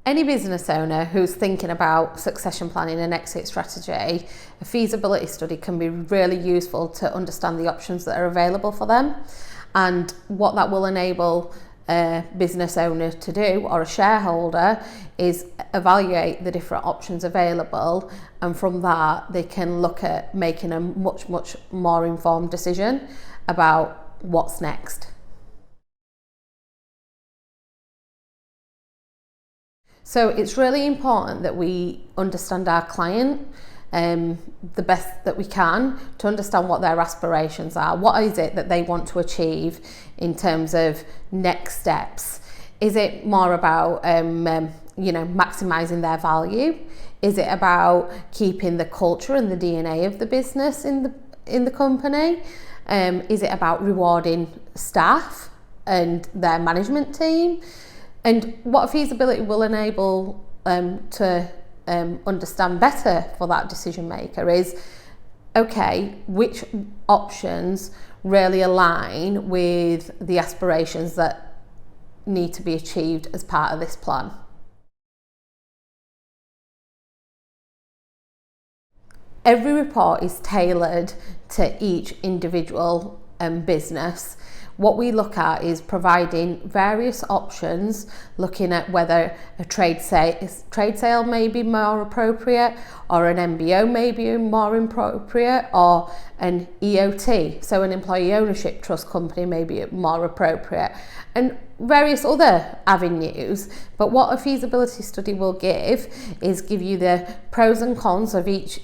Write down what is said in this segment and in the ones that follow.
Any business owner who's thinking about succession planning and exit strategy, a feasibility study can be really useful to understand the options that are available for them, and what that will enable a business owner to do, or a shareholder, is evaluate the different options available, and from that they can look at making a much more informed decision about what's next. So it's really important that we understand our client the best that we can, to understand what their aspirations are. What is it that they want to achieve in terms of next steps? Is it more about maximising their value? Is it about keeping the culture and the DNA of the business in the company? Is it about rewarding staff and their management team? And what feasibility will enable to understand better for that decision maker is, okay, which options really align with the aspirations that need to be achieved as part of this plan. Every report is tailored to each individual business. What we look at is providing various options, looking at whether a trade sale may be more appropriate, or an MBO may be more appropriate, or an EOT, so an employee ownership trust company, may be more appropriate, and various other avenues. But what a feasibility study will give you the pros and cons of each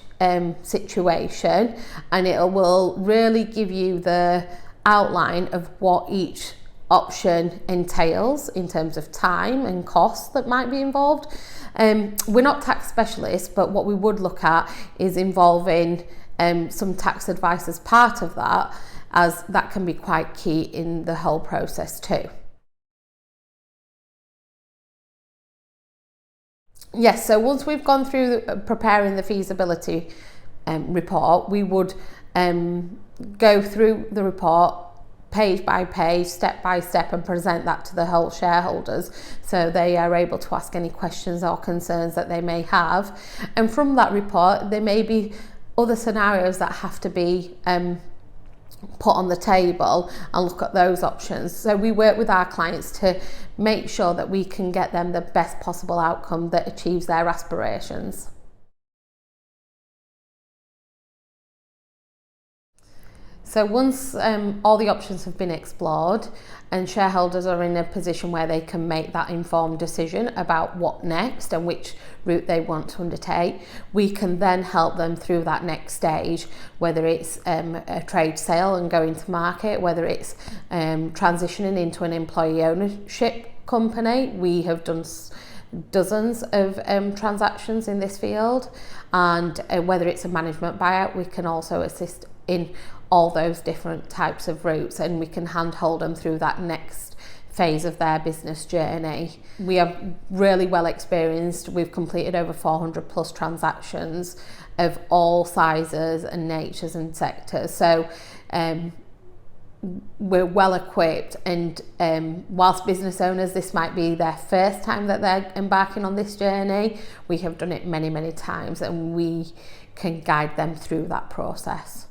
situation, and it will really give you the outline of what each option entails in terms of time and cost that might be involved. We're not tax specialists, but what we would look at is involving some tax advice as part of that, as that can be quite key in the whole process too. Yes, so once we've gone through preparing the feasibility report, we would go through the report page by page, step by step, and present that to the whole shareholders, so they are able to ask any questions or concerns that they may have. And from that report, there may be other scenarios that have to be put on the table, and look at those options. So we work with our clients to make sure that we can get them the best possible outcome that achieves their aspirations. So once all the options have been explored and shareholders are in a position where they can make that informed decision about what next and which route they want to undertake, we can then help them through that next stage, whether it's a trade sale and going to market, whether it's transitioning into an employee ownership company. We have done dozens of transactions in this field, and whether it's a management buyout, we can also assist in all those different types of routes, and we can handhold them through that next phase of their business journey. We are really well experienced. We've completed over 400 plus transactions of all sizes and natures and sectors, so we're well equipped. And whilst business owners, this might be their first time that they're embarking on this journey, we have done it many times, and we can guide them through that process.